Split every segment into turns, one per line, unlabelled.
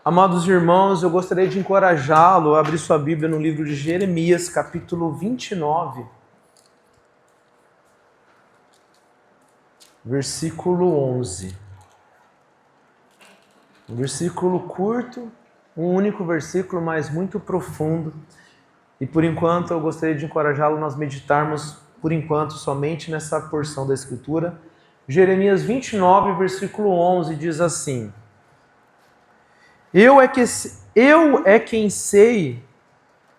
Amados irmãos, eu gostaria de encorajá-lo a abrir sua Bíblia no livro de Jeremias, capítulo 29, versículo 11. Um versículo curto, um único versículo, mas muito profundo. E por enquanto eu gostaria de encorajá-lo a nós meditarmos, por enquanto, somente nessa porção da Escritura. Jeremias 29, versículo 11, diz assim: Eu é quem sei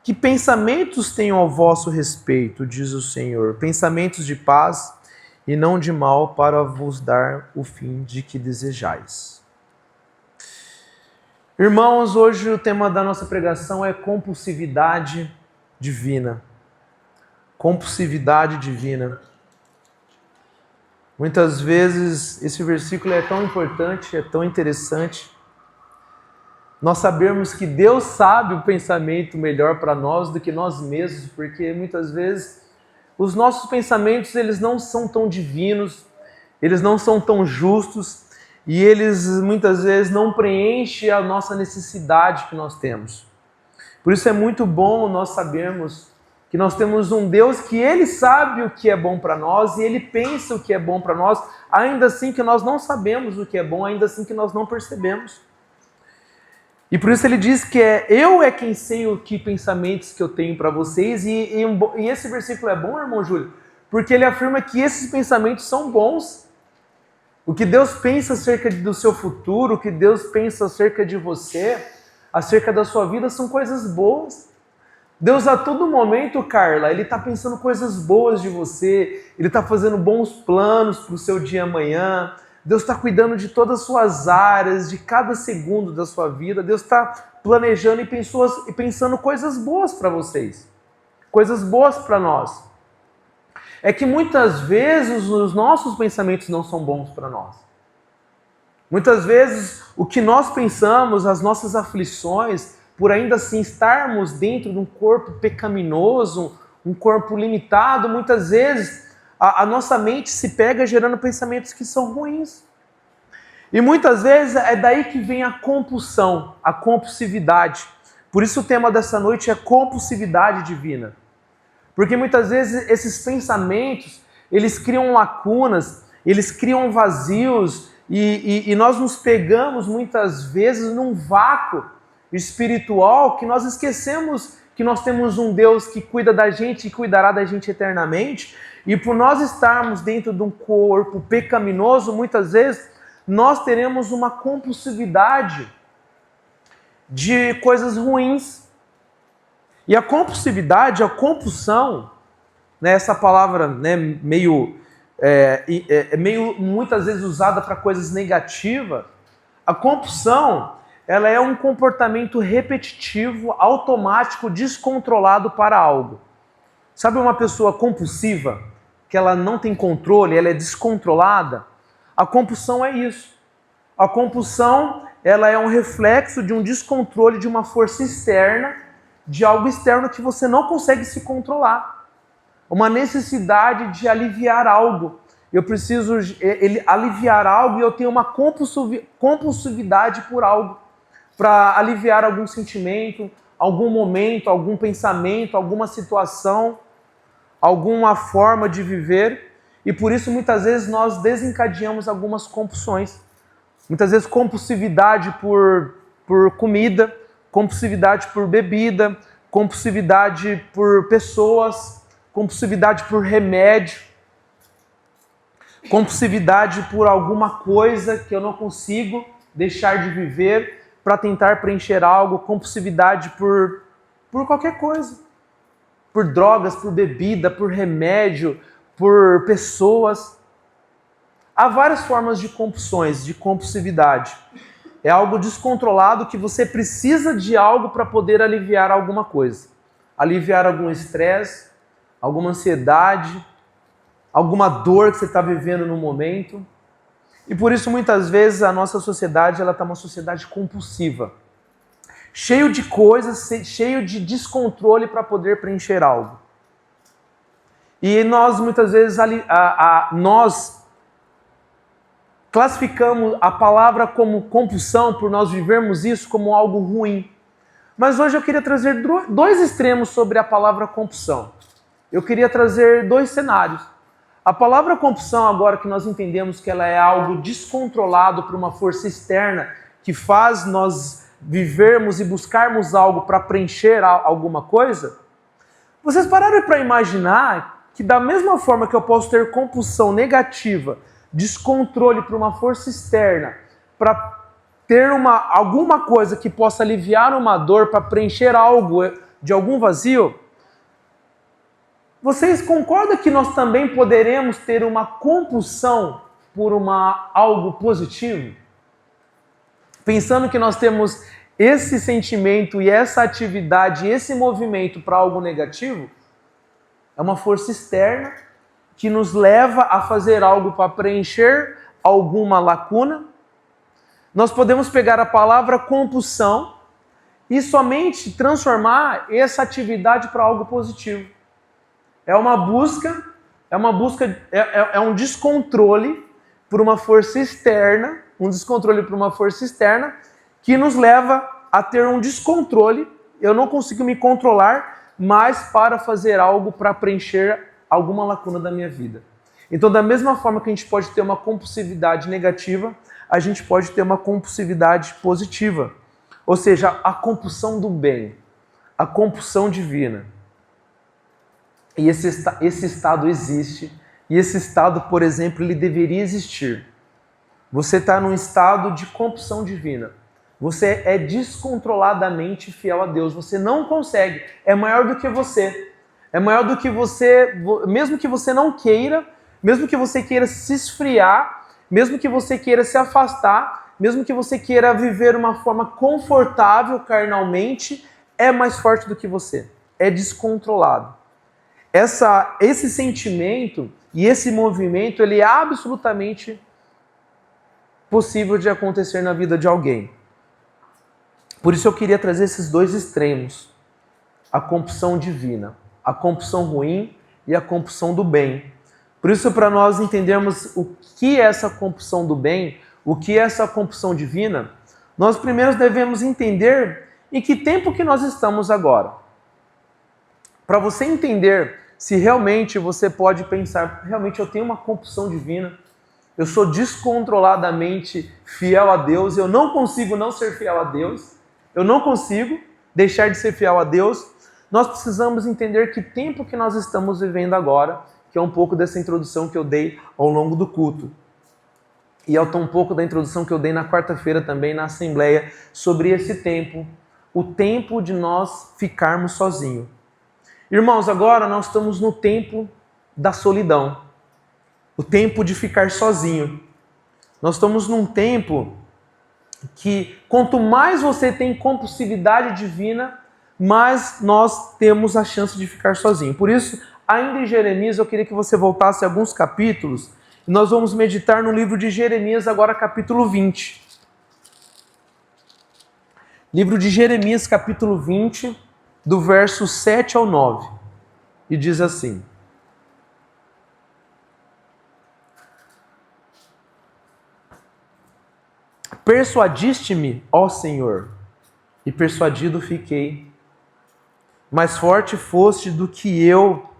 que pensamentos tenho ao vosso respeito, diz o Senhor, pensamentos de paz e não de mal, para vos dar o fim de que desejais. Irmãos, hoje o tema da nossa pregação é compulsividade divina. Compulsividade divina. Muitas vezes esse versículo é tão importante, é tão interessante. Nós sabemos que Deus sabe o pensamento melhor para nós do que nós mesmos, porque muitas vezes os nossos pensamentos eles não são tão divinos, eles não são tão justos e eles muitas vezes não preenchem a nossa necessidade que nós temos. Por isso é muito bom nós sabermos que nós temos um Deus que Ele sabe o que é bom para nós e Ele pensa o que é bom para nós, ainda assim que nós não sabemos o que é bom, ainda assim que nós não percebemos. E por isso ele diz que eu é quem sei o que pensamentos que eu tenho para vocês. E esse versículo é bom, irmão Júlio, porque ele afirma que esses pensamentos são bons. O que Deus pensa acerca do seu futuro, o que Deus pensa acerca de você, acerca da sua vida, são coisas boas. Deus a todo momento, Carla, Ele está pensando coisas boas de você, Ele está fazendo bons planos para o seu dia amanhã. Deus está cuidando de todas as suas áreas, de cada segundo da sua vida. Deus está planejando e pensando coisas boas para vocês. Coisas boas para nós. É que muitas vezes os nossos pensamentos não são bons para nós. Muitas vezes o que nós pensamos, as nossas aflições, por ainda assim estarmos dentro de um corpo pecaminoso, um corpo limitado, muitas vezes a nossa mente se pega gerando pensamentos que são ruins. E muitas vezes é daí que vem a compulsão, a compulsividade. Por isso o tema dessa noite é compulsividade divina. Porque muitas vezes esses pensamentos, eles criam lacunas, eles criam vazios e nós nos pegamos muitas vezes num vácuo espiritual que nós esquecemos que nós temos um Deus que cuida da gente e cuidará da gente eternamente. E por nós estarmos dentro de um corpo pecaminoso, muitas vezes nós teremos uma compulsividade de coisas ruins. E a compulsividade, a compulsão, né, essa palavra meio muitas vezes usada para coisas negativas, a compulsão ela é um comportamento repetitivo, automático, descontrolado para algo. Sabe uma pessoa compulsiva? Que ela não tem controle, ela é descontrolada? A compulsão é isso. A compulsão ela é um reflexo de um descontrole de uma força externa, de algo externo que você não consegue se controlar. Uma necessidade de aliviar algo. Eu preciso aliviar algo e eu tenho uma compulsividade por algo. Para aliviar algum sentimento, algum momento, algum pensamento, alguma situação, alguma forma de viver. E por isso muitas vezes nós desencadeamos algumas compulsões. Muitas vezes compulsividade por comida, compulsividade por bebida, compulsividade por pessoas, compulsividade por remédio, compulsividade por alguma coisa que eu não consigo deixar de viver para tentar preencher algo, compulsividade por qualquer coisa. Por drogas, por bebida, por remédio, por pessoas. Há várias formas de compulsões, de compulsividade. É algo descontrolado que você precisa de algo para poder aliviar alguma coisa. Aliviar algum estresse, alguma ansiedade, alguma dor que você está vivendo no momento. E por isso muitas vezes a nossa sociedade está uma sociedade compulsiva. Cheio de coisas, cheio de descontrole para poder preencher algo. E nós muitas vezes, nós classificamos a palavra como compulsão por nós vivermos isso como algo ruim. Mas hoje eu queria trazer dois extremos sobre a palavra compulsão. Eu queria trazer dois cenários. A palavra compulsão, agora que nós entendemos que ela é algo descontrolado por uma força externa que faz nós vivermos e buscarmos algo para preencher alguma coisa, vocês pararam para imaginar que da mesma forma que eu posso ter compulsão negativa, descontrole por uma força externa, para ter alguma coisa que possa aliviar uma dor, para preencher algo de algum vazio, vocês concordam que nós também poderemos ter uma compulsão por algo positivo? Pensando que nós temos esse sentimento e essa atividade, esse movimento para algo negativo, é uma força externa que nos leva a fazer algo para preencher alguma lacuna. Nós podemos pegar a palavra compulsão e somente transformar essa atividade para algo positivo. É um descontrole por uma força externa, que nos leva a ter um descontrole. Eu não consigo me controlar mais para fazer algo para preencher alguma lacuna da minha vida. Então, da mesma forma que a gente pode ter uma compulsividade negativa, a gente pode ter uma compulsividade positiva. Ou seja, a compulsão do bem, a compulsão divina. E esse estado existe. E esse estado, por exemplo, ele deveria existir. Você está num estado de compulsão divina. Você é descontroladamente fiel a Deus. Você não consegue. É maior do que você. É maior do que você, mesmo que você não queira, mesmo que você queira se esfriar, mesmo que você queira se afastar, mesmo que você queira viver uma forma confortável carnalmente, é mais forte do que você. É descontrolado. Esse sentimento e esse movimento, ele é absolutamente possível de acontecer na vida de alguém. Por isso eu queria trazer esses dois extremos. A compulsão divina, a compulsão ruim e a compulsão do bem. Por isso, para nós entendermos o que é essa compulsão do bem, o que é essa compulsão divina, nós primeiro devemos entender em que tempo que nós estamos agora. Para você entender se realmente você pode pensar, realmente eu tenho uma compulsão divina, eu sou descontroladamente fiel a Deus, eu não consigo não ser fiel a Deus, eu não consigo deixar de ser fiel a Deus, nós precisamos entender que tempo que nós estamos vivendo agora, que é um pouco dessa introdução que eu dei ao longo do culto. E é um pouco da introdução que eu dei na quarta-feira também na Assembleia sobre esse tempo, o tempo de nós ficarmos sozinhos. Irmãos, agora nós estamos no tempo da solidão, o tempo de ficar sozinho. Nós estamos num tempo que quanto mais você tem compulsividade divina, mais nós temos a chance de ficar sozinho. Por isso, ainda em Jeremias, eu queria que você voltasse a alguns capítulos, e nós vamos meditar no livro de Jeremias, agora capítulo 20. Livro de Jeremias, capítulo 20, do verso 7 ao 9. E diz assim: Persuadiste-me, ó Senhor, e persuadido fiquei. Mais forte foste do que eu,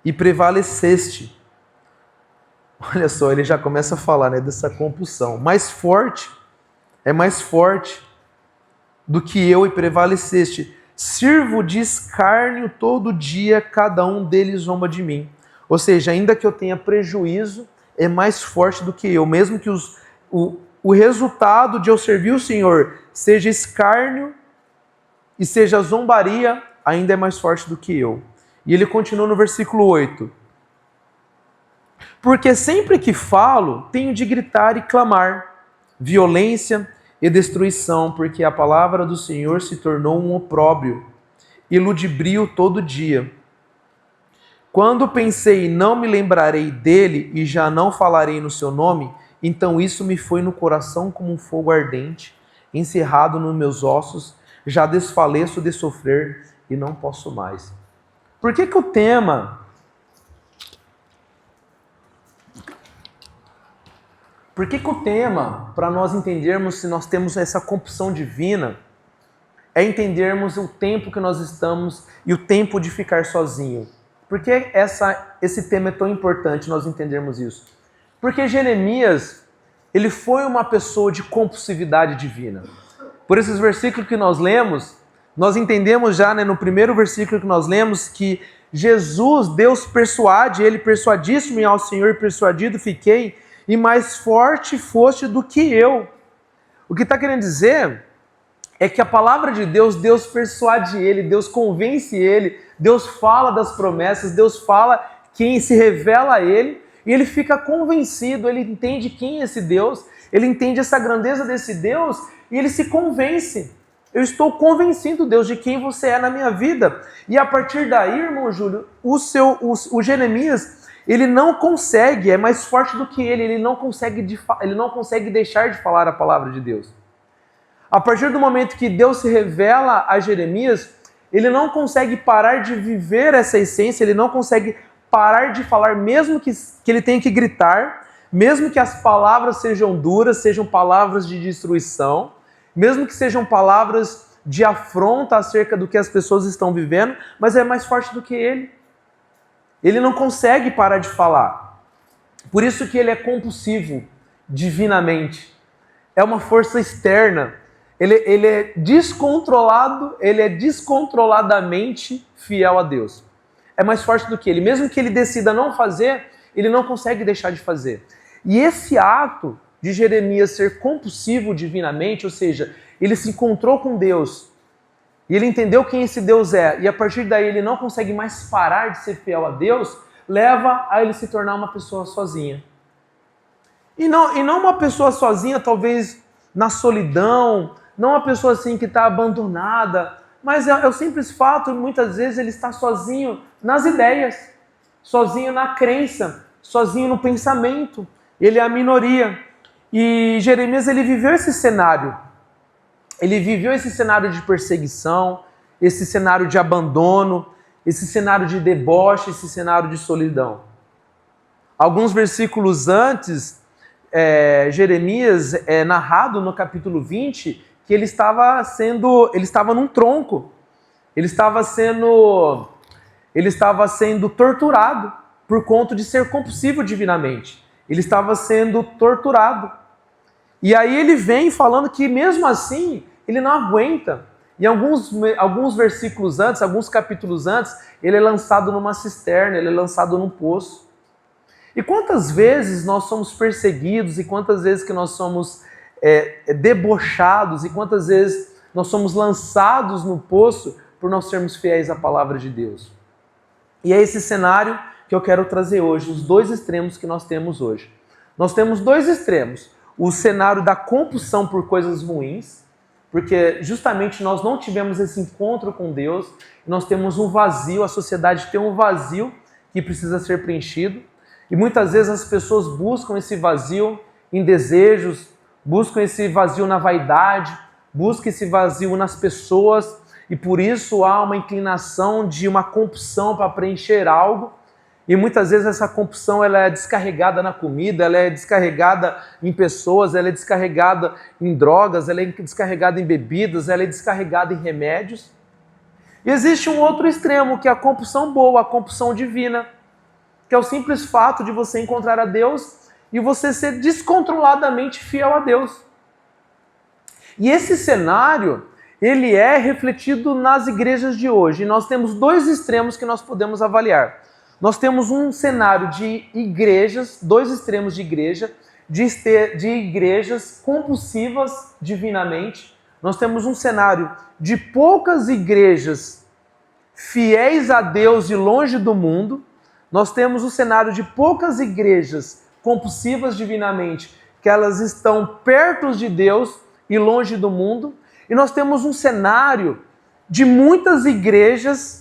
e prevaleceste. Olha só, ele já começa a falar, dessa compulsão. Mais forte do que eu, e prevaleceste. Sirvo de escárnio todo dia, cada um deles zomba de mim. Ou seja, ainda que eu tenha prejuízo, é mais forte do que eu. Mesmo que o resultado de eu servir o Senhor seja escárnio e seja zombaria, ainda é mais forte do que eu. E ele continua no versículo 8. Porque sempre que falo, tenho de gritar e clamar, violência e destruição, porque a palavra do Senhor se tornou um opróbrio e ludibrio todo dia. Quando pensei, não me lembrarei dele e já não falarei no seu nome, então isso me foi no coração como um fogo ardente, encerrado nos meus ossos, já desfaleço de sofrer e não posso mais. Por que o tema Por que o tema, para nós entendermos se nós temos essa compulsão divina, é entendermos o tempo que nós estamos e o tempo de ficar sozinho? Por que esse tema é tão importante nós entendermos isso? Porque Jeremias, ele foi uma pessoa de compulsividade divina. Por esses versículos que nós lemos, nós entendemos já, no primeiro versículo que nós lemos, que Jesus, Deus persuade, ele persuadíssimo ao Senhor, persuadido fiquei, e mais forte foste do que eu. O que está querendo dizer é que a palavra de Deus, Deus persuade ele, Deus convence ele, Deus fala das promessas, Deus fala quem se revela a ele, e ele fica convencido, ele entende quem é esse Deus, ele entende essa grandeza desse Deus, e ele se convence. Eu estou convencido, Deus, de quem você é na minha vida. E a partir daí, irmão Júlio, o Jeremias, ele não consegue, é mais forte do que ele não consegue deixar de falar a palavra de Deus. A partir do momento que Deus se revela a Jeremias, ele não consegue parar de viver essa essência, ele não consegue parar de falar, mesmo que ele tenha que gritar, mesmo que as palavras sejam duras, sejam palavras de destruição, mesmo que sejam palavras de afronta acerca do que as pessoas estão vivendo, mas é mais forte do que ele. Ele não consegue parar de falar. Por isso que ele é compulsivo divinamente. É uma força externa. Ele é descontrolado, ele é descontroladamente fiel a Deus. É mais forte do que ele. Mesmo que ele decida não fazer, ele não consegue deixar de fazer. E esse ato de Jeremias ser compulsivo divinamente, ou seja, ele se encontrou com Deus e ele entendeu quem esse Deus é, e a partir daí ele não consegue mais parar de ser fiel a Deus, leva a ele se tornar uma pessoa sozinha. E não uma pessoa sozinha, talvez na solidão, não uma pessoa assim que está abandonada, mas é o simples fato, muitas vezes ele está sozinho nas ideias, sozinho na crença, sozinho no pensamento. Ele é a minoria. E Jeremias, ele viveu esse cenário. Ele viveu esse cenário de perseguição, esse cenário de abandono, esse cenário de deboche, esse cenário de solidão. Alguns versículos antes, Jeremias é narrado no capítulo 20 que ele estava num tronco. Ele estava sendo torturado por conta de ser compulsivo divinamente. Ele estava sendo torturado. E aí ele vem falando que mesmo assim, ele não aguenta. E alguns versículos antes, alguns capítulos antes, ele é lançado numa cisterna, ele é lançado num poço. E quantas vezes nós somos perseguidos, e quantas vezes que nós somos debochados, e quantas vezes nós somos lançados no poço por nós sermos fiéis à palavra de Deus. E é esse cenário que eu quero trazer hoje, os dois extremos que nós temos hoje. Nós temos dois extremos. O cenário da compulsão por coisas ruins, porque justamente nós não tivemos esse encontro com Deus, nós temos um vazio, a sociedade tem um vazio que precisa ser preenchido, e muitas vezes as pessoas buscam esse vazio em desejos, buscam esse vazio na vaidade, buscam esse vazio nas pessoas, e por isso há uma inclinação de uma compulsão para preencher algo. E muitas vezes essa compulsão ela é descarregada na comida, ela é descarregada em pessoas, ela é descarregada em drogas, ela é descarregada em bebidas, ela é descarregada em remédios. E existe um outro extremo, que é a compulsão boa, a compulsão divina, que é o simples fato de você encontrar a Deus e você ser descontroladamente fiel a Deus. E esse cenário, ele é refletido nas igrejas de hoje. E nós temos dois extremos que nós podemos avaliar. Nós temos um cenário de igrejas, dois extremos de igreja, de igrejas compulsivas divinamente. Nós temos um cenário de poucas igrejas fiéis a Deus e longe do mundo. Nós temos um cenário de poucas igrejas compulsivas divinamente, que elas estão perto de Deus e longe do mundo. E nós temos um cenário de muitas igrejas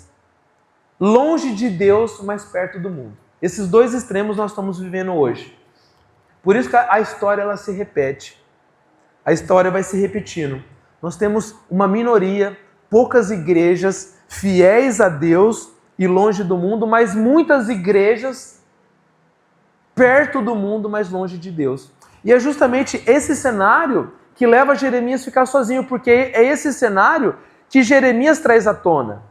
longe de Deus, mas perto do mundo. Esses dois extremos nós estamos vivendo hoje. Por isso que a história ela se repete. A história vai se repetindo. Nós temos uma minoria, poucas igrejas fiéis a Deus e longe do mundo, mas muitas igrejas perto do mundo, mas longe de Deus. E é justamente esse cenário que leva Jeremias a ficar sozinho, porque é esse cenário que Jeremias traz à tona.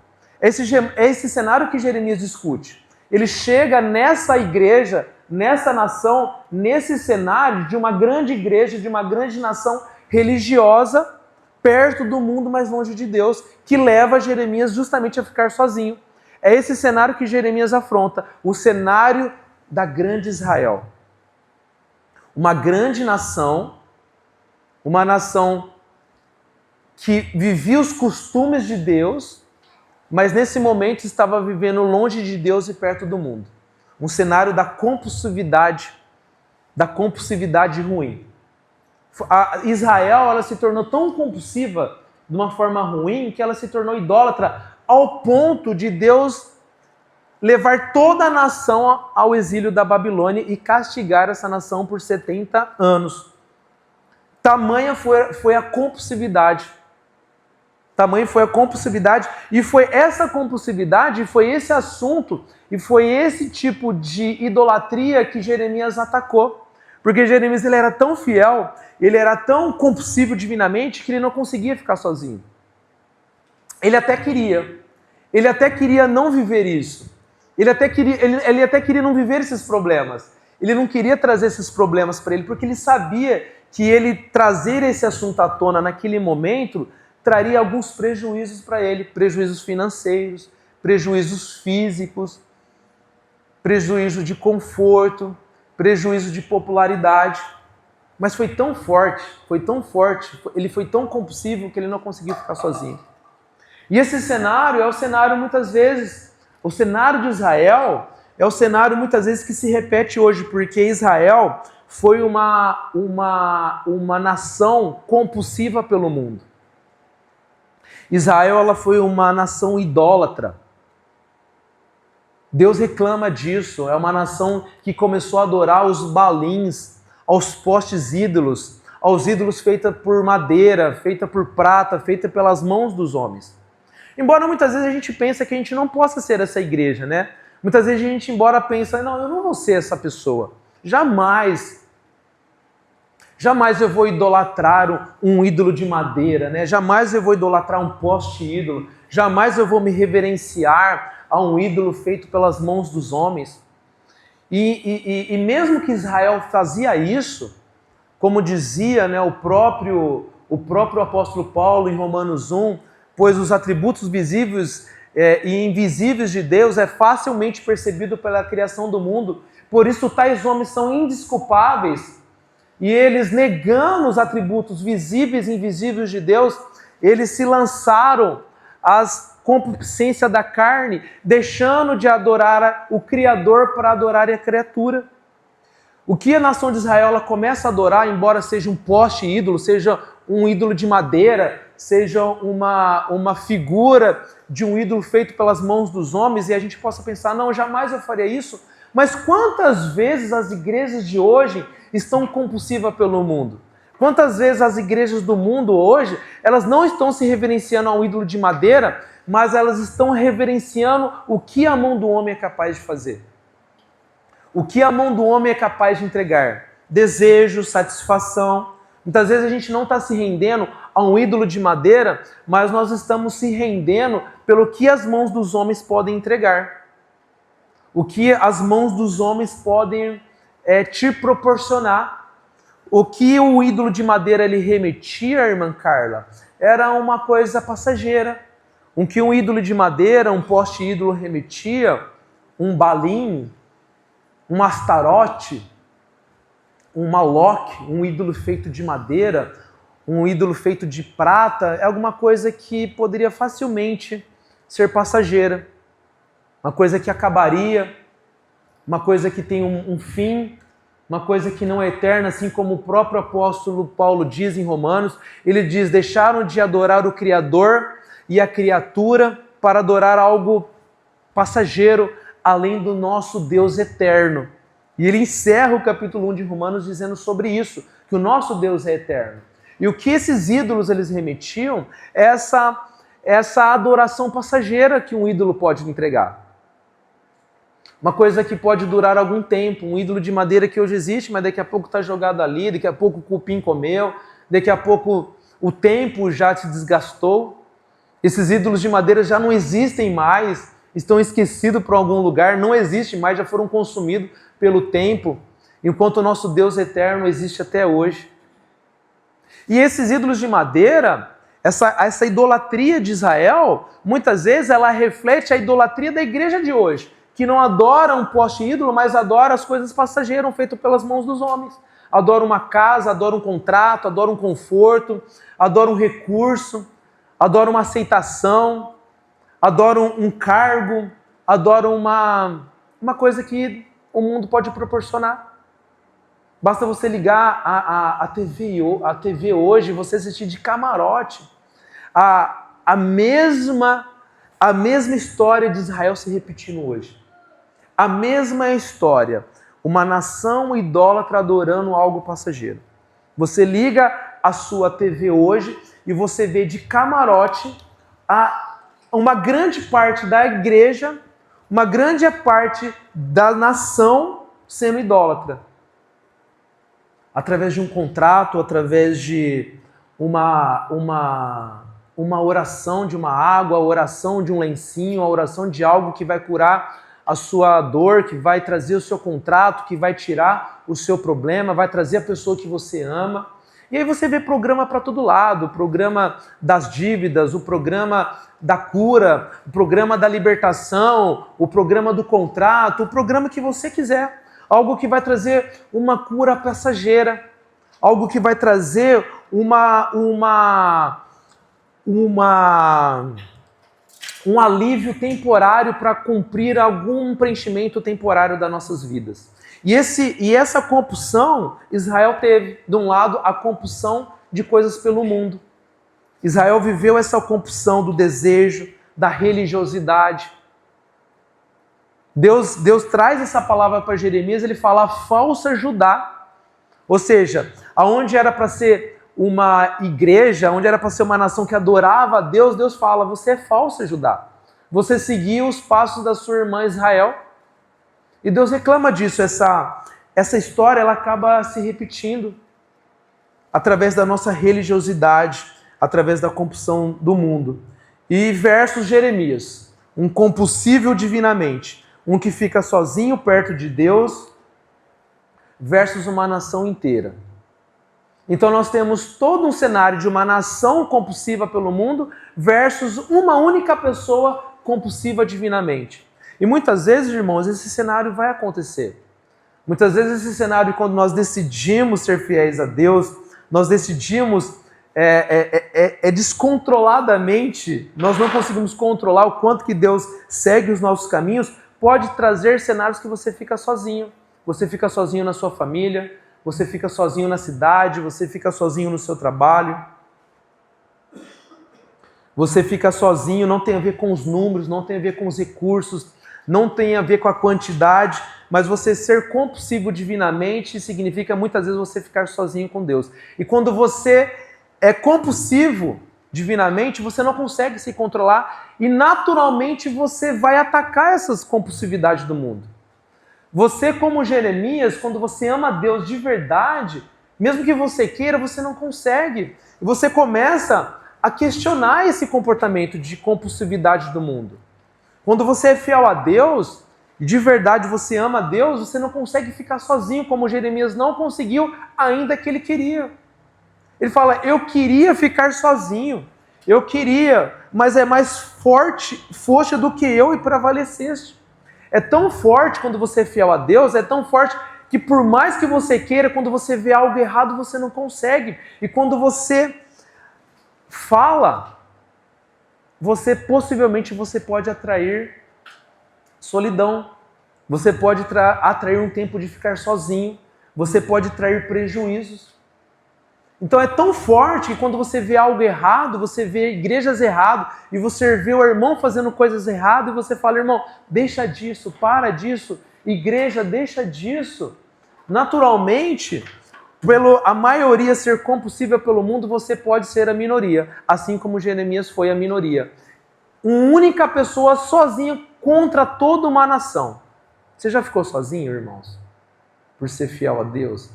É esse cenário que Jeremias discute. Ele chega nessa igreja, nessa nação, nesse cenário de uma grande igreja, de uma grande nação religiosa, perto do mundo, mas longe de Deus, que leva Jeremias justamente a ficar sozinho. É esse cenário que Jeremias afronta, o cenário da grande Israel. Uma grande nação, uma nação que vivia os costumes de Deus, mas nesse momento estava vivendo longe de Deus e perto do mundo. Um cenário da compulsividade ruim. Israel, ela se tornou tão compulsiva de uma forma ruim que ela se tornou idólatra ao ponto de Deus levar toda a nação ao exílio da Babilônia e castigar essa nação por 70 anos. Tamanha foi a compulsividade. Tamanha foi a compulsividade, e foi essa compulsividade, foi esse assunto, e foi esse tipo de idolatria que Jeremias atacou. Porque Jeremias, ele era tão fiel, ele era tão compulsivo divinamente, que ele não conseguia ficar sozinho. Ele até queria não viver isso. Ele até queria não viver esses problemas. Ele não queria trazer esses problemas para ele, porque ele sabia que ele trazer esse assunto à tona naquele momento traria alguns prejuízos para ele, prejuízos financeiros, prejuízos físicos, prejuízo de conforto, prejuízo de popularidade. Mas foi tão forte, ele foi tão compulsivo que ele não conseguiu ficar sozinho. E esse cenário é o cenário, muitas vezes, o cenário de Israel é o cenário muitas vezes que se repete hoje, porque Israel foi uma nação compulsiva pelo mundo. Israel, ela foi uma nação idólatra. Deus reclama disso. É uma nação que começou a adorar os balins, aos postes ídolos, aos ídolos feitos por madeira, feita por prata, feita pelas mãos dos homens. Embora muitas vezes a gente pense que a gente não possa ser essa igreja, né? Muitas vezes a gente, embora pense, não, eu não vou ser essa pessoa. Jamais eu vou idolatrar um ídolo de madeira, né? Jamais eu vou idolatrar um poste ídolo. Jamais eu vou me reverenciar a um ídolo feito pelas mãos dos homens. E mesmo que Israel fazia isso, como dizia, né, o próprio apóstolo Paulo em Romanos 1, pois os atributos visíveis e invisíveis de Deus é facilmente percebido pela criação do mundo, por isso tais homens são indesculpáveis. E eles, negando os atributos visíveis e invisíveis de Deus, eles se lançaram às concupiscências da carne, deixando de adorar o Criador para adorar a criatura. O que a nação de Israel ela começa a adorar, embora seja um poste ídolo, seja um ídolo de madeira, seja uma figura de um ídolo feito pelas mãos dos homens, e a gente possa pensar, não, jamais eu faria isso. Mas quantas vezes as igrejas de hoje estão compulsivas pelo mundo? Quantas vezes as igrejas do mundo hoje, elas não estão se reverenciando a um ídolo de madeira, mas elas estão reverenciando o que a mão do homem é capaz de fazer. O que a mão do homem é capaz de entregar. Desejo, satisfação. Muitas vezes a gente não está se rendendo a um ídolo de madeira, mas nós estamos se rendendo pelo que as mãos dos homens podem entregar. O que as mãos dos homens podem te proporcionar. O que o ídolo de madeira ele remetia, irmã Carla, era uma coisa passageira. O que um ídolo de madeira, um poste ídolo remetia, um balim, um astarote, um maloque, um ídolo feito de madeira, um ídolo feito de prata, é alguma coisa que poderia facilmente ser passageira. Uma coisa que acabaria, uma coisa que tem um fim, uma coisa que não é eterna, assim como o próprio apóstolo Paulo diz em Romanos. Ele diz, deixaram de adorar o Criador e a criatura para adorar algo passageiro, além do nosso Deus eterno. E ele encerra o capítulo 1 de Romanos dizendo sobre isso, que o nosso Deus é eterno. E o que esses ídolos eles remetiam é essa adoração passageira que um ídolo pode entregar. Uma coisa que pode durar algum tempo, um ídolo de madeira que hoje existe, mas daqui a pouco está jogado ali, daqui a pouco o cupim comeu, daqui a pouco o tempo já se desgastou. Esses ídolos de madeira já não existem mais, estão esquecidos por algum lugar, não existem mais, já foram consumidos pelo tempo, enquanto o nosso Deus eterno existe até hoje. E esses ídolos de madeira, essa idolatria de Israel, muitas vezes ela reflete a idolatria da igreja de hoje, que não adora um poste ídolo, mas adora as coisas passageiras feitas pelas mãos dos homens. Adora uma casa, adora um contrato, adora um conforto, adora um recurso, adora uma aceitação, adora um cargo, adora uma coisa que o mundo pode proporcionar. Basta você ligar a TV hoje e você assistir de camarote. A mesma história de Israel se repetindo hoje. A mesma história. Uma nação idólatra adorando algo passageiro. Você liga a sua TV hoje e você vê de camarote uma grande parte da igreja, uma grande parte da nação sendo idólatra. Através de um contrato, através de uma oração de uma água, a oração de um lencinho, a oração de algo que vai curar a sua dor, que vai trazer o seu contrato, que vai tirar o seu problema, vai trazer a pessoa que você ama. E aí você vê programa para todo lado, o programa das dívidas, o programa da cura, o programa da libertação, o programa do contrato, o programa que você quiser. Algo que vai trazer uma cura passageira, algo que vai trazer um alívio temporário para cumprir algum preenchimento temporário das nossas vidas. E essa compulsão, Israel teve, de um lado, a compulsão de coisas pelo mundo. Israel viveu essa compulsão do desejo, da religiosidade. Deus traz essa palavra para Jeremias, ele fala falsa Judá. Ou seja, aonde era para ser uma igreja, onde era para ser uma nação que adorava a Deus, Deus fala, você é falsa Judá. Você seguiu os passos da sua irmã Israel. E Deus reclama disso. Essa história ela acaba se repetindo através da nossa religiosidade, através da compulsão do mundo. E versus Jeremias, um compulsível divinamente, um que fica sozinho perto de Deus, versus uma nação inteira. Então nós temos todo um cenário de uma nação compulsiva pelo mundo versus uma única pessoa compulsiva divinamente. E muitas vezes, irmãos, esse cenário vai acontecer. Muitas vezes esse cenário, quando nós decidimos ser fiéis a Deus, nós decidimos descontroladamente, nós não conseguimos controlar o quanto que Deus segue os nossos caminhos, pode trazer cenários que você fica sozinho. Você fica sozinho na sua família, você fica sozinho na cidade, você fica sozinho no seu trabalho. Você fica sozinho, não tem a ver com os números, não tem a ver com os recursos, não tem a ver com a quantidade, mas você ser compulsivo divinamente significa muitas vezes você ficar sozinho com Deus. E quando você é compulsivo divinamente, você não consegue se controlar e naturalmente você vai atacar essas compulsividades do mundo. Você, como Jeremias, quando você ama Deus de verdade, mesmo que você queira, você não consegue. E você começa a questionar esse comportamento de compulsividade do mundo. Quando você é fiel a Deus, e de verdade você ama a Deus, você não consegue ficar sozinho, como Jeremias não conseguiu, ainda que ele queria. Ele fala, eu queria ficar sozinho, eu queria, mas é mais forte do que eu e prevaleceste. É tão forte quando você é fiel a Deus, é tão forte que por mais que você queira, quando você vê algo errado, você não consegue. E quando você fala, possivelmente você pode atrair solidão, você pode atrair um tempo de ficar sozinho, você pode atrair prejuízos. Então é tão forte que quando você vê algo errado, você vê igrejas erradas, e você vê o irmão fazendo coisas erradas, e você fala, irmão, deixa disso, para disso, igreja, deixa disso. Naturalmente, pelo a maioria ser compulsiva pelo mundo, você pode ser a minoria, assim como Jeremias foi a minoria. Uma única pessoa sozinha contra toda uma nação. Você já ficou sozinho, irmãos? Por ser fiel a Deus?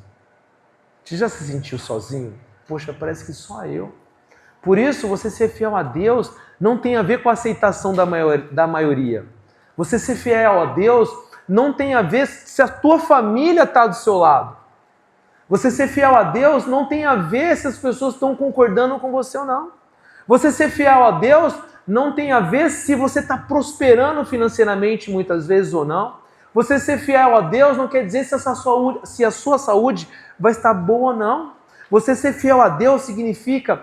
Você já se sentiu sozinho? Poxa, parece que só eu. Por isso, você ser fiel a Deus não tem a ver com a aceitação da maioria. Você ser fiel a Deus não tem a ver se a tua família está do seu lado. Você ser fiel a Deus não tem a ver se as pessoas estão concordando com você ou não. Você ser fiel a Deus não tem a ver se você está prosperando financeiramente muitas vezes ou não. Você ser fiel a Deus não quer dizer se a sua saúde vai estar boa ou não. Você ser fiel a Deus significa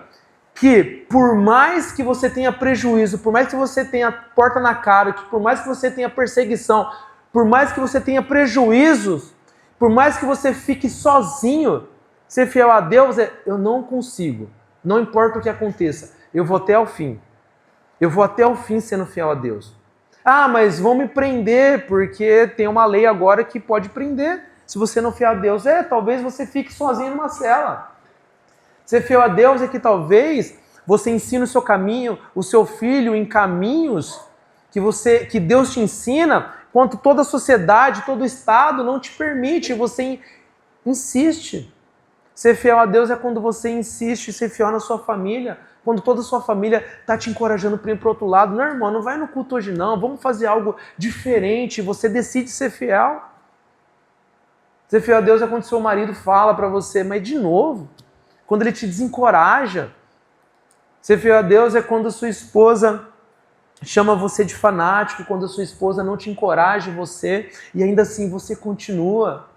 que por mais que você tenha prejuízo, por mais que você tenha porta na cara, que por mais que você tenha perseguição, por mais que você tenha prejuízos, por mais que você fique sozinho, ser fiel a Deus eu não consigo, não importa o que aconteça, eu vou até o fim. Eu vou até o fim sendo fiel a Deus. Ah, mas vão me prender porque tem uma lei agora que pode prender. Se você não fiel a Deus, talvez você fique sozinho numa cela. Ser fiel a Deus é que talvez você ensine o seu caminho, o seu filho em caminhos que Deus te ensina, quanto toda a sociedade, todo o Estado não te permite, você insiste. Ser fiel a Deus é quando você insiste em ser fiel na sua família, quando toda a sua família está te encorajando para ir para o outro lado. Não, irmão, não vai no culto hoje não, vamos fazer algo diferente, você decide ser fiel. Ser fiel a Deus é quando seu marido fala para você, mas de novo, quando ele te desencoraja. Ser fiel a Deus é quando a sua esposa chama você de fanático, quando a sua esposa não te encoraja em você e ainda assim você continua.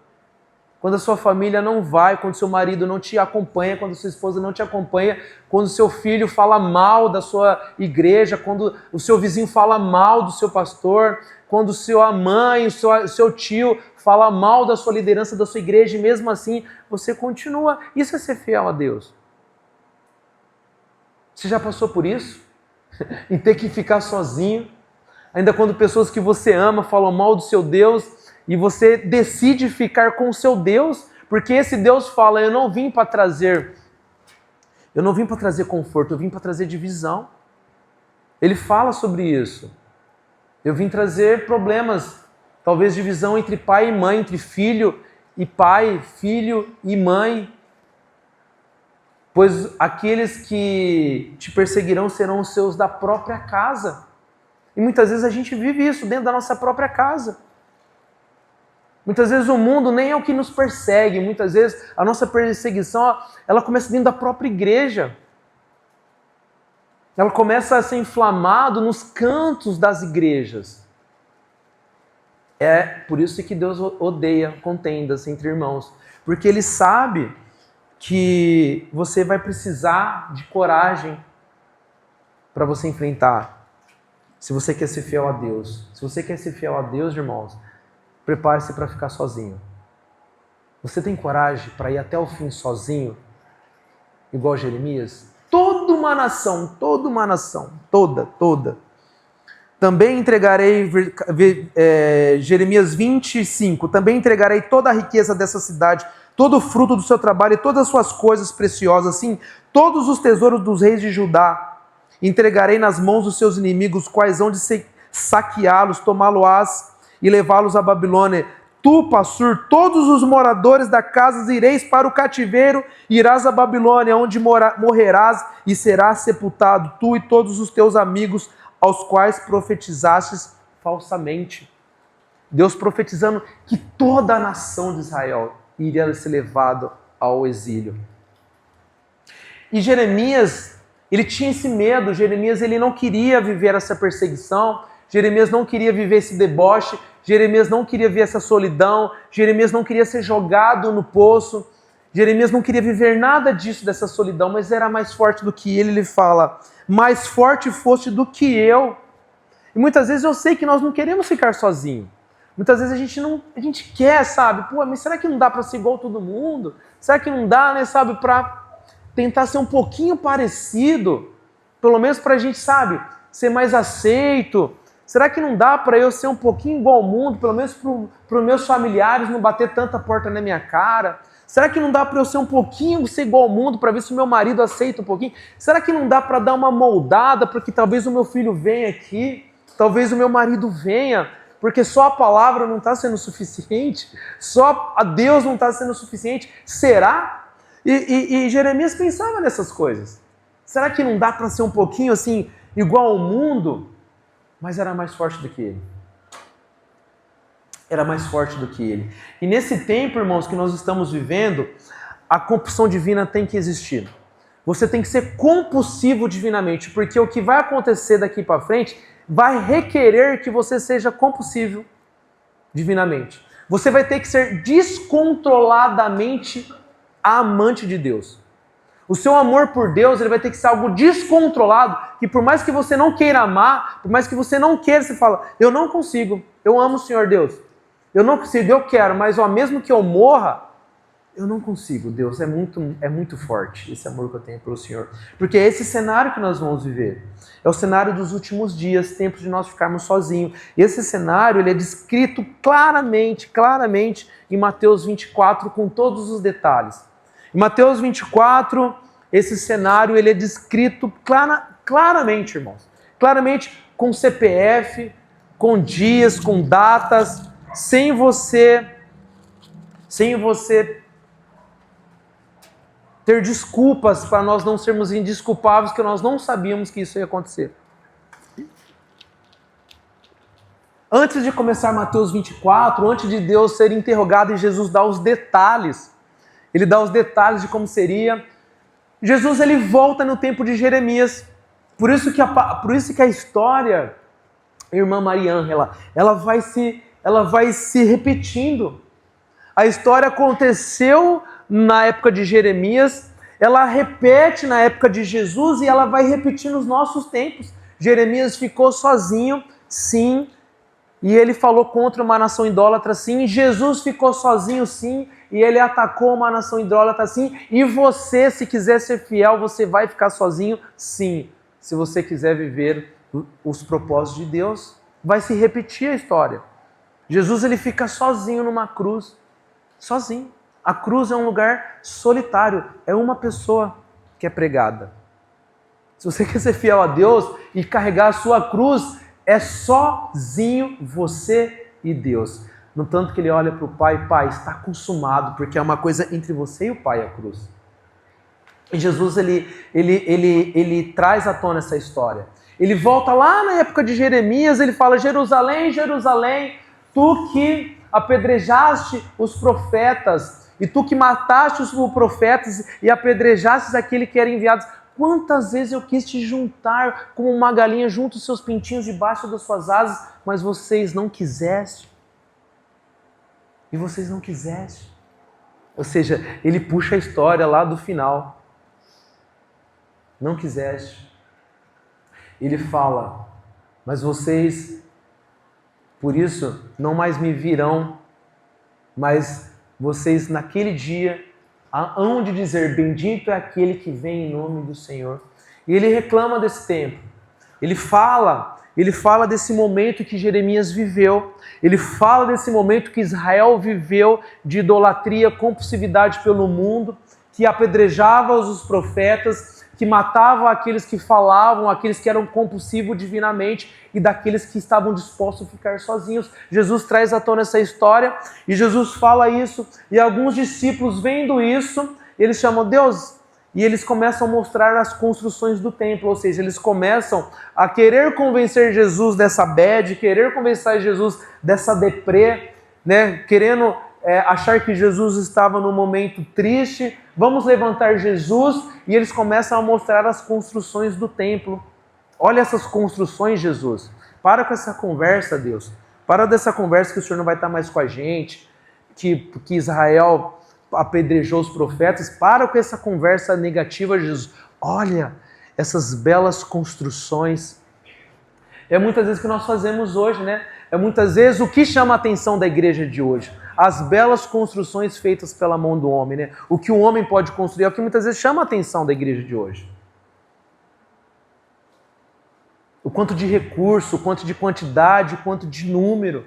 Quando a sua família não vai, quando seu marido não te acompanha, quando sua esposa não te acompanha, quando seu filho fala mal da sua igreja, quando o seu vizinho fala mal do seu pastor, quando sua mãe, o seu tio fala mal da sua liderança, da sua igreja, e mesmo assim você continua. Isso é ser fiel a Deus. Você já passou por isso? Em ter que ficar sozinho? Ainda quando pessoas que você ama falam mal do seu Deus e você decide ficar com o seu Deus, porque esse Deus fala, eu não vim para trazer conforto, eu vim para trazer divisão. Ele fala sobre isso. Eu vim trazer problemas, talvez divisão entre pai e mãe, entre filho e pai, filho e mãe. Pois aqueles que te perseguirão serão os seus da própria casa. E muitas vezes a gente vive isso dentro da nossa própria casa. Muitas vezes o mundo nem é o que nos persegue, muitas vezes a nossa perseguição ela começa dentro da própria igreja. Ela começa a ser inflamado nos cantos das igrejas. É por isso que Deus odeia contendas entre irmãos, porque Ele sabe que você vai precisar de coragem para você enfrentar. Se você quer ser fiel a Deus, se você quer ser fiel a Deus, irmãos, prepare-se para ficar sozinho. Você tem coragem para ir até o fim sozinho? Igual Jeremias? Toda uma nação, toda. Também entregarei, Jeremias 25, também entregarei toda a riqueza dessa cidade, todo o fruto do seu trabalho e todas as suas coisas preciosas, sim, todos os tesouros dos reis de Judá. Entregarei nas mãos dos seus inimigos, quais hão de saqueá-los, tomá-los-ás e levá-los à Babilônia. Tu, Passur, todos os moradores da casa ireis para o cativeiro, irás à Babilônia, onde morrerás e serás sepultado, tu e todos os teus amigos, aos quais profetizastes falsamente. Deus profetizando que toda a nação de Israel iria ser levada ao exílio. E Jeremias, ele tinha esse medo, Jeremias ele não queria viver essa perseguição, Jeremias não queria viver esse deboche, Jeremias não queria ver essa solidão, Jeremias não queria ser jogado no poço, Jeremias não queria viver nada disso, dessa solidão, mas era mais forte do que ele fala, mais forte foste do que eu. E muitas vezes eu sei que nós não queremos ficar sozinhos. Muitas vezes a gente quer, sabe? Pô, mas será que não dá para ser igual a todo mundo? Será que não dá, né, sabe, para tentar ser um pouquinho parecido? Pelo menos para a gente, sabe, ser mais aceito. Será que não dá para eu ser um pouquinho igual ao mundo? Pelo menos para os meus familiares não bater tanta porta na minha cara? Será que não dá para eu ser um pouquinho ser igual ao mundo para ver se o meu marido aceita um pouquinho? Será que não dá para dar uma moldada para que talvez o meu filho venha aqui? Talvez o meu marido venha? porque só a palavra não está sendo suficiente, só a Deus não está sendo suficiente. Será? E Jeremias pensava nessas coisas. Será que não dá para ser um pouquinho assim, igual ao mundo? Mas era mais forte do que ele. Era mais forte do que ele. E nesse tempo, irmãos, que nós estamos vivendo, a compulsão divina tem que existir. Você tem que ser compulsivo divinamente, porque o que vai acontecer daqui para frente vai requerer que você seja compulsivo divinamente. Você vai ter que ser descontroladamente amante de Deus. O seu amor por Deus, ele vai ter que ser algo descontrolado, que por mais que você não queira amar, por mais que você não queira, você fala, eu não consigo, eu amo o Senhor Deus. Eu não consigo, eu quero, mas mesmo que eu morra, eu não consigo, Deus, é muito forte esse amor que eu tenho pelo Senhor. Porque é esse cenário que nós vamos viver. É o cenário dos últimos dias, tempos de nós ficarmos sozinhos. E esse cenário, ele é descrito claramente em Mateus 24, com todos os detalhes. Em Mateus 24, esse cenário, ele é descrito claramente, irmãos. Claramente com CPF, com dias, com datas, sem você ter desculpas para nós não sermos indesculpáveis, que nós não sabíamos que isso ia acontecer. Antes de começar Mateus 24, antes de Deus ser interrogado e Jesus dá os detalhes, ele dá os detalhes de como seria, Jesus ele volta no tempo de Jeremias. Por isso que a história, irmã Maria Ângela, ela vai se repetindo. A história aconteceu na época de Jeremias, ela repete na época de Jesus e ela vai repetir nos nossos tempos. Jeremias ficou sozinho, sim, e ele falou contra uma nação idólatra, sim. Jesus ficou sozinho, sim, e ele atacou uma nação idólatra, sim. E você, se quiser ser fiel, você vai ficar sozinho, sim. Se você quiser viver os propósitos de Deus, vai se repetir a história. Jesus ele fica sozinho numa cruz, sozinho. A cruz é um lugar solitário, é uma pessoa que é pregada. Se você quer ser fiel a Deus e carregar a sua cruz, é sozinho você e Deus. No tanto que ele olha para o Pai, Pai, está consumado, porque é uma coisa entre você e o Pai, a cruz. E Jesus, ele traz à tona essa história. Ele volta lá na época de Jeremias, ele fala, Jerusalém, Jerusalém, tu que apedrejaste os profetas, e tu que mataste os profetas e apedrejaste aquele que era enviado. Quantas vezes eu quis te juntar como uma galinha junto os seus pintinhos debaixo das suas asas, mas vocês não quiseste. E vocês não quiseste. Ou seja, ele puxa a história lá do final. Não quiseste. Ele fala, mas vocês, por isso, não mais me virão, mas vocês naquele dia hão de dizer, bendito é aquele que vem em nome do Senhor. E ele reclama desse tempo. Ele fala desse momento que Jeremias viveu. Ele fala desse momento que Israel viveu de idolatria, compulsividade pelo mundo, que apedrejava os profetas, que matava aqueles que falavam, aqueles que eram compulsivos divinamente e daqueles que estavam dispostos a ficar sozinhos. Jesus traz à tona essa história e Jesus fala isso e alguns discípulos vendo isso, eles chamam Deus e eles começam a mostrar as construções do templo, ou seja, eles começam a querer convencer Jesus dessa bad, querer convencer Jesus dessa deprê, né? Querendo achar que Jesus estava num momento triste, vamos levantar Jesus, e eles começam a mostrar as construções do templo. Olha essas construções, Jesus. Para com essa conversa, Deus. Para dessa conversa que o Senhor não vai estar mais com a gente, que Israel apedrejou os profetas. Para com essa conversa negativa, Jesus. Olha essas belas construções. É muitas vezes que nós fazemos hoje, né? É muitas vezes o que chama a atenção da igreja de hoje. As belas construções feitas pela mão do homem, né? O que o homem pode construir é o que muitas vezes chama a atenção da igreja de hoje. O quanto de recurso, o quanto de quantidade, o quanto de número.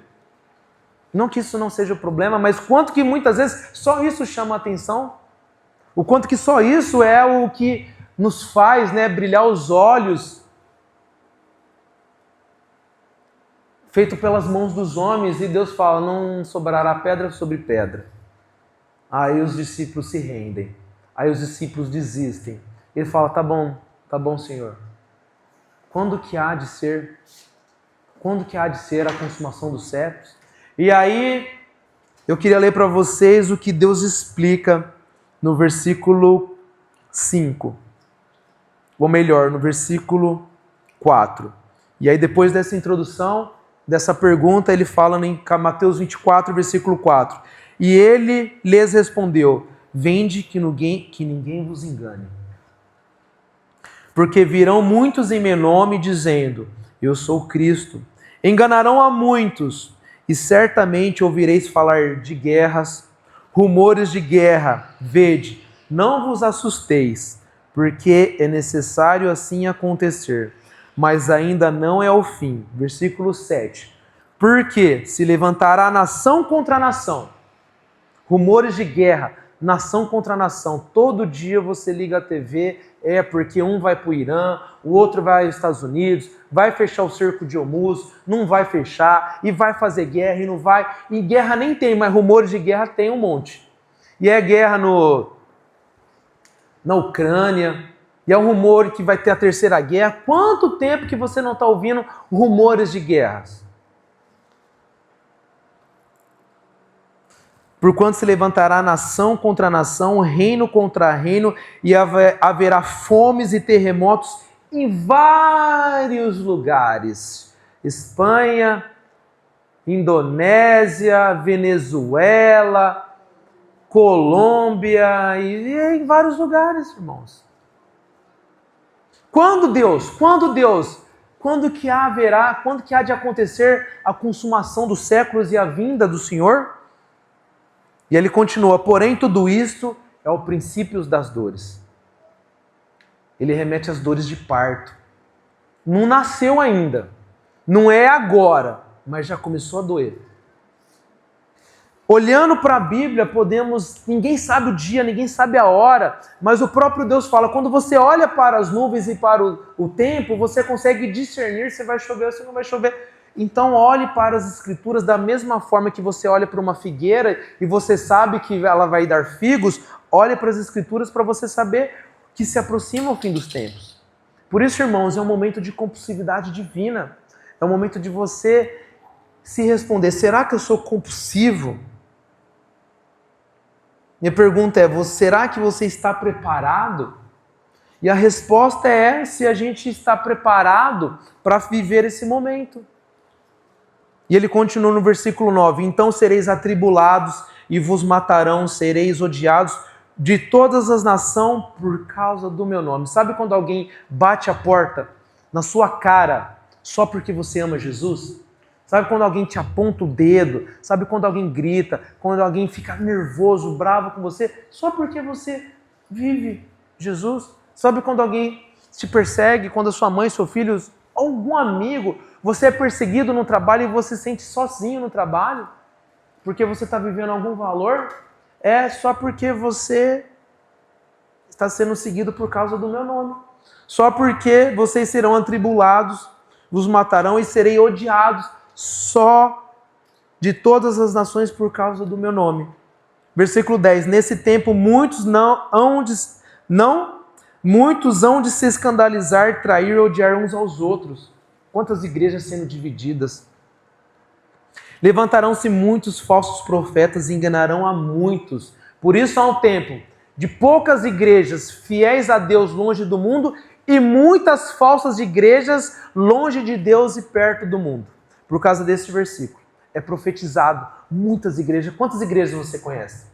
Não que isso não seja o problema, mas quanto que muitas vezes só isso chama a atenção. O quanto que só isso é o que nos faz, né, brilhar os olhos. feito pelas mãos dos homens, e Deus fala, não sobrará pedra sobre pedra. Aí os discípulos se rendem, aí os discípulos desistem. Ele fala, tá bom, Senhor. Quando que há de ser? Quando que há de ser a consumação dos séculos? E aí, eu queria ler para vocês o que Deus explica no versículo 5. Ou melhor, no versículo 4. E aí, depois dessa introdução, dessa pergunta, ele fala em Mateus 24, versículo 4. E ele lhes respondeu, vinde que ninguém vos engane. Porque virão muitos em meu nome, dizendo, eu sou Cristo. Enganarão a muitos, e certamente ouvireis falar de guerras, rumores de guerra. Vede, não vos assusteis, porque é necessário assim acontecer, mas ainda não é o fim. Versículo 7. Porque se levantará nação contra nação, rumores de guerra, nação contra nação. Todo dia você liga a TV, porque um vai para o Irã, o outro vai aos Estados Unidos, vai fechar o cerco de Hormuz, não vai fechar, e vai fazer guerra, e não vai. E guerra nem tem, mas rumores de guerra tem um monte. E é guerra na Ucrânia, e é um rumor que vai ter a terceira guerra. Quanto tempo que você não está ouvindo rumores de guerras? Porquanto se levantará nação contra nação, reino contra reino, e haverá fomes e terremotos em vários lugares. Espanha, Indonésia, Venezuela, Colômbia, e em vários lugares, irmãos. Quando que há de acontecer a consumação dos séculos e a vinda do Senhor? E ele continua, porém tudo isto é o princípio das dores. Ele remete às dores de parto. Não nasceu ainda, não é agora, mas já começou a doer. Olhando para a Bíblia, ninguém sabe o dia, ninguém sabe a hora, mas o próprio Deus fala, quando você olha para as nuvens e para o tempo, você consegue discernir se vai chover ou se não vai chover. Então olhe para as Escrituras da mesma forma que você olha para uma figueira e você sabe que ela vai dar figos, olhe para as Escrituras para você saber que se aproxima o fim dos tempos. Por isso, irmãos, é um momento de compulsividade divina. É um momento de você se responder, será que eu sou compulsivo? Minha pergunta é, será que você está preparado? E a resposta é se a gente está preparado para viver esse momento. E ele continua no versículo 9, então sereis atribulados e vos matarão, sereis odiados de todas as nações por causa do meu nome. Sabe quando alguém bate a porta na sua cara só porque você ama Jesus? Sabe quando alguém te aponta o dedo? Sabe quando alguém grita? Quando alguém fica nervoso, bravo com você? Só porque você vive Jesus? Sabe quando alguém te persegue? Quando a sua mãe, seu filho, algum amigo, você é perseguido no trabalho e você se sente sozinho no trabalho? Porque você está vivendo algum valor? É só porque você está sendo seguido por causa do meu nome. Só porque vocês serão atribulados, vos matarão e serei odiados só de todas as nações por causa do meu nome. Versículo 10. Nesse tempo muitos hão de se escandalizar, trair e odiar uns aos outros. Quantas igrejas sendo divididas. Levantarão-se muitos falsos profetas e enganarão a muitos. Por isso há um tempo de poucas igrejas fiéis a Deus longe do mundo e muitas falsas igrejas longe de Deus e perto do mundo. Por causa desse versículo. É profetizado muitas igrejas. Quantas igrejas você conhece?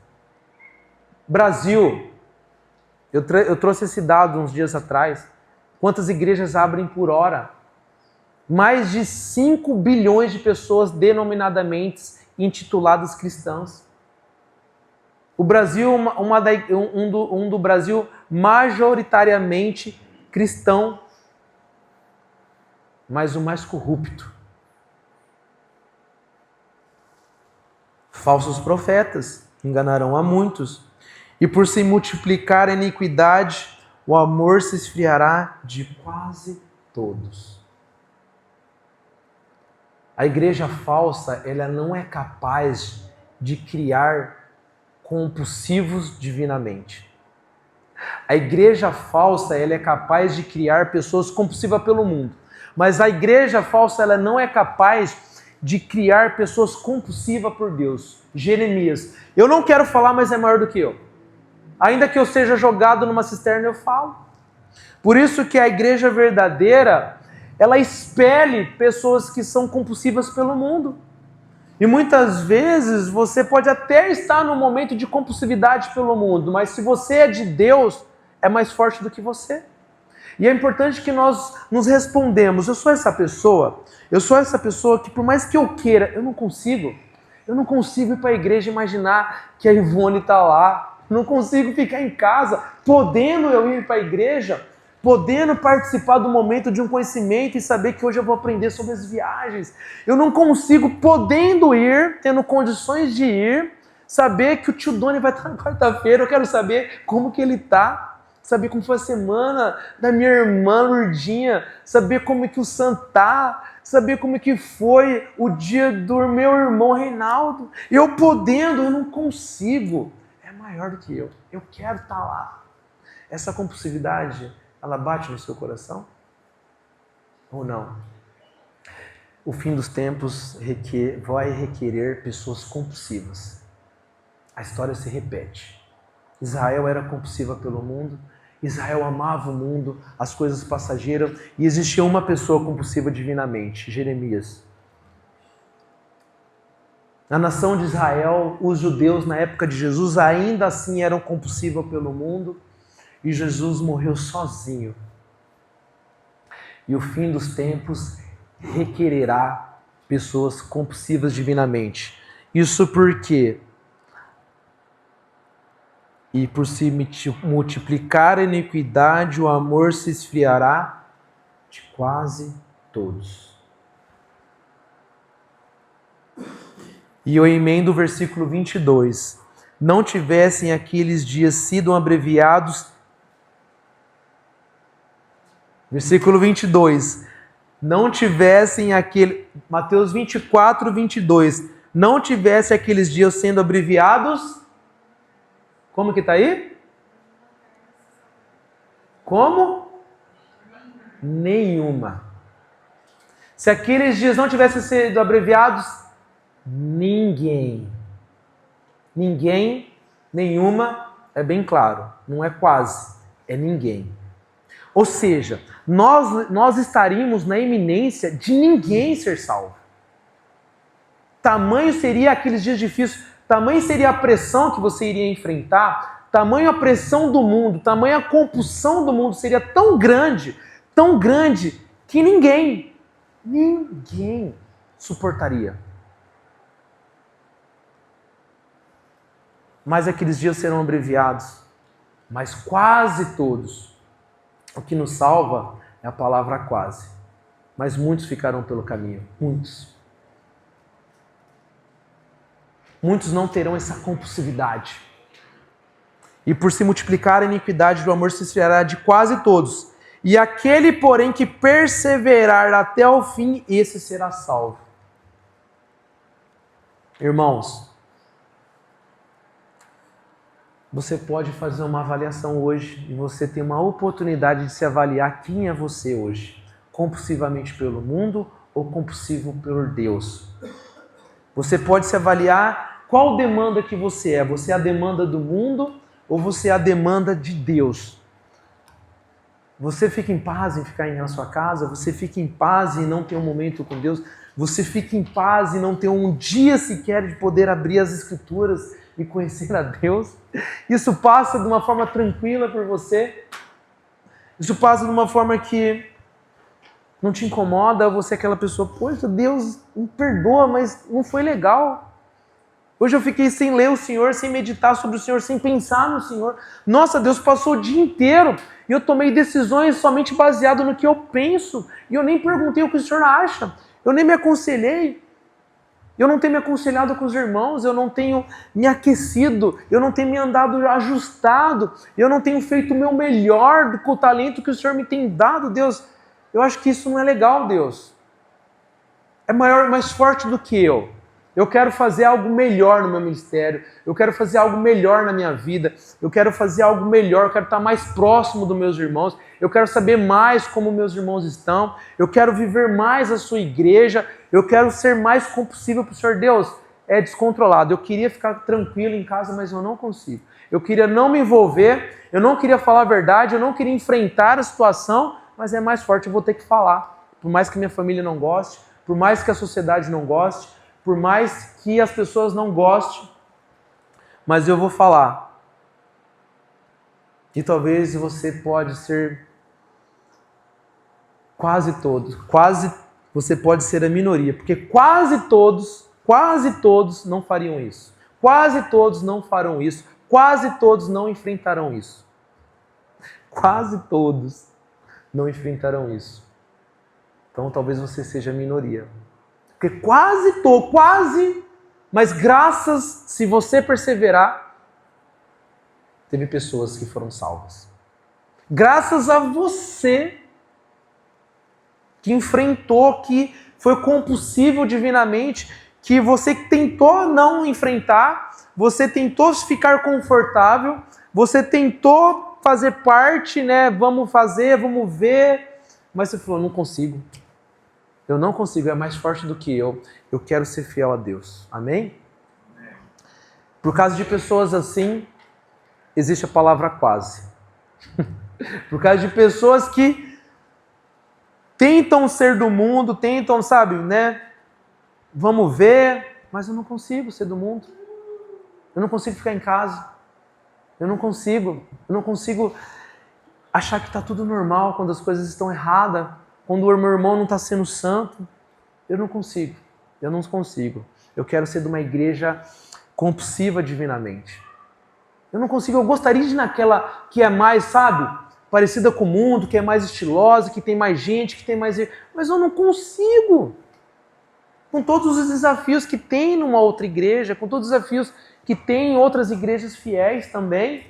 Brasil. Eu trouxe esse dado uns dias atrás. Quantas igrejas abrem por hora? Mais de 5 bilhões de pessoas denominadamente intituladas cristãs. O Brasil, do Brasil majoritariamente cristão, mas o mais corrupto. Falsos profetas enganarão a muitos. E por se multiplicar a iniquidade, o amor se esfriará de quase todos. A igreja falsa, ela não é capaz de criar compulsivos divinamente. A igreja falsa, ela é capaz de criar pessoas compulsivas pelo mundo. Mas a igreja falsa, ela não é capaz de criar pessoas compulsivas por Deus. Jeremias. Eu não quero falar, mas é maior do que eu. Ainda que eu seja jogado numa cisterna, eu falo. Por isso que a igreja verdadeira, ela expele pessoas que são compulsivas pelo mundo. E muitas vezes você pode até estar num momento de compulsividade pelo mundo, mas se você é de Deus, é mais forte do que você. E é importante que nós nos respondemos, eu sou essa pessoa que por mais que eu queira, eu não consigo ir para a igreja e imaginar que a Ivone está lá, eu não consigo ficar em casa, podendo eu ir para a igreja, podendo participar do momento de um conhecimento e saber que hoje eu vou aprender sobre as viagens. Eu não consigo, podendo ir, tendo condições de ir, saber que o tio Doni vai estar na quarta-feira, eu quero saber como que ele está, saber como foi a semana da minha irmã Lourdinha, saber como que o Sam tá, saber como que foi o dia do meu irmão Reinaldo. Eu podendo, eu não consigo. É maior do que eu. Eu quero estar lá. Essa compulsividade, ela bate no seu coração? Ou não? O fim dos tempos vai requerer pessoas compulsivas. A história se repete. Israel era compulsiva pelo mundo, Israel amava o mundo, as coisas passageiras, e existia uma pessoa compulsiva divinamente, Jeremias. Na nação de Israel, os judeus na época de Jesus ainda assim eram compulsivos pelo mundo, e Jesus morreu sozinho. E o fim dos tempos requererá pessoas compulsivas divinamente. Isso porque, e por se multiplicar a iniquidade, o amor se esfriará de quase todos. E eu emendo o versículo 22. Não tivessem aqueles dias sido abreviados. Versículo 22. Não tivessem aquele... Mateus 24, 22. Não tivessem aqueles dias sendo abreviados... Como que está aí? Como? Nenhuma. Se aqueles dias não tivessem sido abreviados, ninguém, nenhuma, é bem claro, não é quase, é ninguém. Ou seja, nós estaríamos na iminência de ninguém ser salvo. Tamanho seria aqueles dias difíceis. Tamanho seria a pressão que você iria enfrentar, tamanho a pressão do mundo, tamanho a compulsão do mundo seria tão grande, que ninguém suportaria. Mas aqueles dias serão abreviados, mas quase todos. O que nos salva é a palavra quase. Mas muitos ficarão pelo caminho, muitos. Muitos não terão essa compulsividade. E por se multiplicar a iniquidade, do amor se esfriará de quase todos. E aquele, porém, que perseverar até o fim, esse será salvo. Irmãos, você pode fazer uma avaliação hoje e você tem uma oportunidade de se avaliar quem é você hoje. Compulsivamente pelo mundo ou compulsivo por Deus. Você pode se avaliar qual demanda que você é. Você é a demanda do mundo ou você é a demanda de Deus? Você fica em paz em ficar na sua casa? Você fica em paz em não ter um momento com Deus? Você fica em paz em não ter um dia sequer de poder abrir as Escrituras e conhecer a Deus? Isso passa de uma forma tranquila por você? Isso passa de uma forma que não te incomoda? Você é aquela pessoa, poxa, Deus me perdoa, mas não foi legal. Hoje eu fiquei sem ler o Senhor, sem meditar sobre o Senhor, sem pensar no Senhor. Nossa, Deus passou o dia inteiro e eu tomei decisões somente baseado no que eu penso. E eu nem perguntei o que o Senhor acha. Eu nem me aconselhei. Eu não tenho me aconselhado com os irmãos, eu não tenho me aquecido, eu não tenho me andado ajustado, eu não tenho feito o meu melhor com o talento que o Senhor me tem dado, Deus. Eu acho que isso não é legal, Deus. é maior, mais forte do que eu. Eu quero fazer algo melhor no meu ministério, eu quero fazer algo melhor na minha vida, eu quero fazer algo melhor, eu quero estar mais próximo dos meus irmãos, eu quero saber mais como meus irmãos estão, eu quero viver mais a sua igreja, eu quero ser mais compulsivo para o Senhor. Deus, é descontrolado, eu queria ficar tranquilo em casa, mas eu não consigo. Eu queria não me envolver, eu não queria falar a verdade, eu não queria enfrentar a situação, mas é mais forte, eu vou ter que falar. Por mais que minha família não goste, por mais que a sociedade não goste, por mais que as pessoas não gostem, mas eu vou falar. E talvez você pode ser você pode ser a minoria, porque quase todos não fariam isso. Quase todos não farão isso. Quase todos não enfrentarão isso. Quase todos não enfrentarão isso. Então talvez você seja a minoria. Porque mas graças, se você perseverar, teve pessoas que foram salvas. Graças a você que enfrentou, que foi compulsivo divinamente, que você tentou não enfrentar, você tentou ficar confortável, você tentou fazer parte, né? Vamos fazer, vamos ver, mas você falou, não consigo. Eu não consigo, é mais forte do que eu. Eu quero ser fiel a Deus. Amém? Por causa de pessoas assim, existe a palavra quase. Por causa de pessoas que tentam ser do mundo, tentam, sabe, né? Vamos ver, mas eu não consigo ser do mundo. Eu não consigo ficar em casa. Eu não consigo achar que está tudo normal quando as coisas estão erradas. Quando o meu irmão não está sendo santo, eu não consigo. Eu quero ser de uma igreja compulsiva divinamente. Eu não consigo, eu gostaria de ir naquela que é mais, sabe, parecida com o mundo, que é mais estilosa, que tem mais gente, que tem mais... Mas eu não consigo. Com todos os desafios que tem numa outra igreja, com todos os desafios que tem em outras igrejas fiéis também,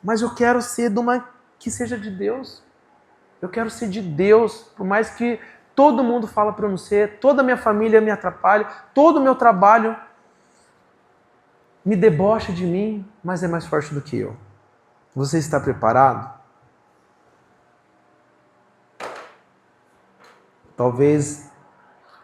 mas eu quero ser de uma que seja de Deus. Eu quero ser de Deus, por mais que todo mundo fala para eu não ser, toda a minha família me atrapalhe, todo o meu trabalho me debocha de mim, mas é mais forte do que eu. Você está preparado? Talvez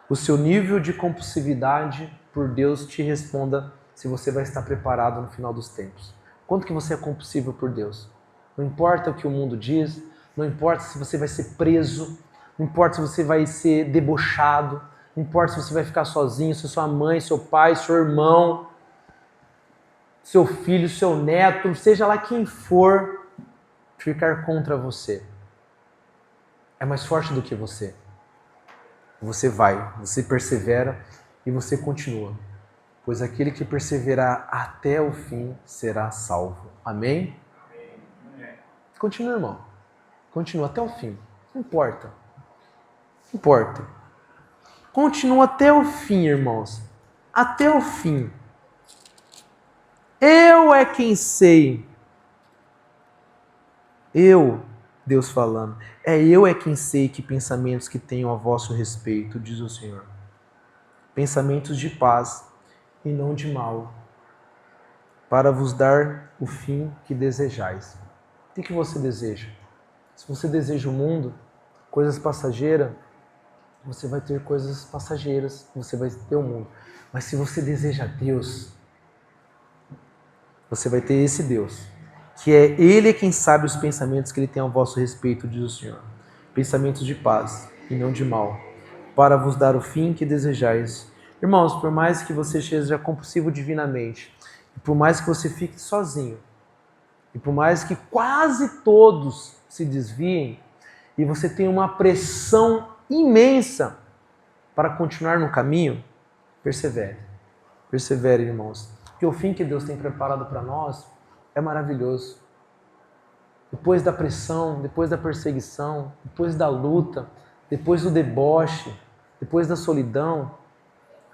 o seu nível de compulsividade por Deus te responda se você vai estar preparado no final dos tempos. Quanto que você é compulsivo por Deus? Não importa o que o mundo diz, não importa se você vai ser preso, não importa se você vai ser debochado, não importa se você vai ficar sozinho, se sua mãe, seu pai, seu irmão, seu filho, seu neto, seja lá quem for, ficar contra você. É mais forte do que você. Você vai, você persevera e você continua. Pois aquele que perseverar até o fim será salvo. Amém? Continua, irmão. Continua até o fim. Não importa. Não importa. Continua até o fim, irmãos. Até o fim. Eu é quem sei. Eu, Deus falando, eu é quem sei que pensamentos que tenho a vosso respeito, diz o Senhor. Pensamentos de paz e não de mal, para vos dar o fim que desejais. O que você deseja? Se você deseja o mundo, coisas passageiras, você vai ter coisas passageiras, você vai ter o mundo. Mas se você deseja Deus, você vai ter esse Deus, que Ele é quem sabe os pensamentos que Ele tem ao vosso respeito, diz o Senhor. Pensamentos de paz e não de mal, para vos dar o fim que desejais. Irmãos, por mais que você seja compulsivo divinamente, e por mais que você fique sozinho, e por mais que quase todos se desviem, e você tenha uma pressão imensa para continuar no caminho, persevere. Persevere, irmãos. Porque o fim que Deus tem preparado para nós é maravilhoso. Depois da pressão, depois da perseguição, depois da luta, depois do deboche, depois da solidão,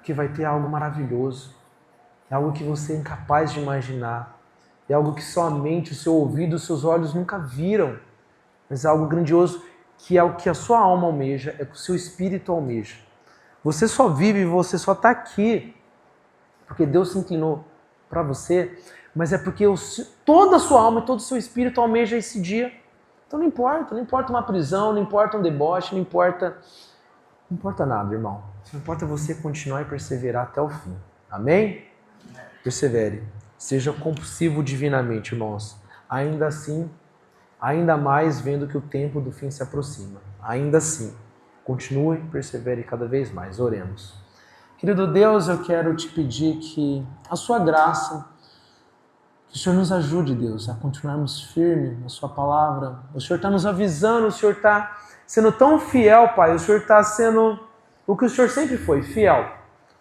que vai ter algo maravilhoso. É algo que você é incapaz de imaginar. É algo que sua mente, o seu ouvido, os seus olhos nunca viram. Mas é algo grandioso, que é o que a sua alma almeja, é o que o seu espírito almeja. Você só vive, você só está aqui porque Deus se inclinou para você, mas é porque toda a sua alma e todo o seu espírito almeja esse dia. Então não importa uma prisão, não importa um deboche, não importa nada, irmão. O que importa é você continuar e perseverar até o fim. Amém? Persevere. Seja compulsivo divinamente, irmãos. Ainda assim, ainda mais vendo que o tempo do fim se aproxima. Ainda assim, continue e persevere cada vez mais. Oremos. Querido Deus, eu quero te pedir que a sua graça, que o Senhor nos ajude, Deus, a continuarmos firmes na sua palavra. O Senhor está nos avisando, o Senhor está sendo tão fiel, Pai. O Senhor está sendo o que o Senhor sempre foi, fiel.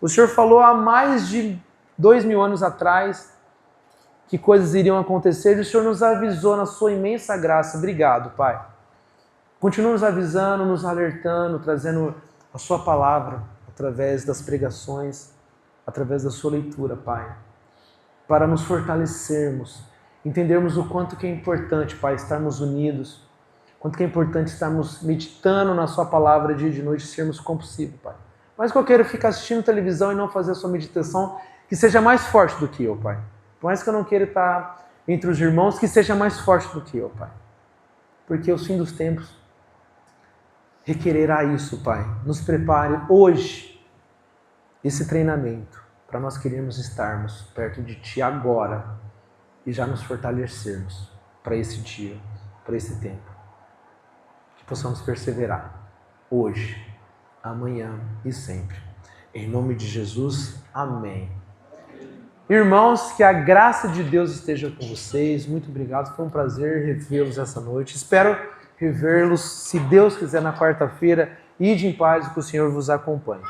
O Senhor falou há mais de 2000 anos atrás que coisas iriam acontecer e o Senhor nos avisou na sua imensa graça. Obrigado, Pai. Continua nos avisando, nos alertando, trazendo a sua palavra através das pregações, através da sua leitura, Pai, para nos fortalecermos, entendermos o quanto que é importante, Pai, estarmos unidos, quanto que é importante estarmos meditando na sua palavra dia e de noite, sermos compulsivos, Pai. Mas que eu quero ficar assistindo televisão e não fazer a sua meditação, que seja mais forte do que eu, Pai. Por mais que eu não queira estar entre os irmãos, que seja mais forte do que eu, Pai. Porque o fim dos tempos requererá isso, Pai. Nos prepare hoje esse treinamento para nós queremos estarmos perto de Ti agora e já nos fortalecermos para esse dia, para esse tempo. Que possamos perseverar hoje, amanhã e sempre. Em nome de Jesus, amém. Irmãos, que a graça de Deus esteja com vocês. Muito obrigado, foi um prazer revê-los essa noite. Espero revê-los, se Deus quiser, na quarta-feira. Ide em paz e que o Senhor vos acompanhe.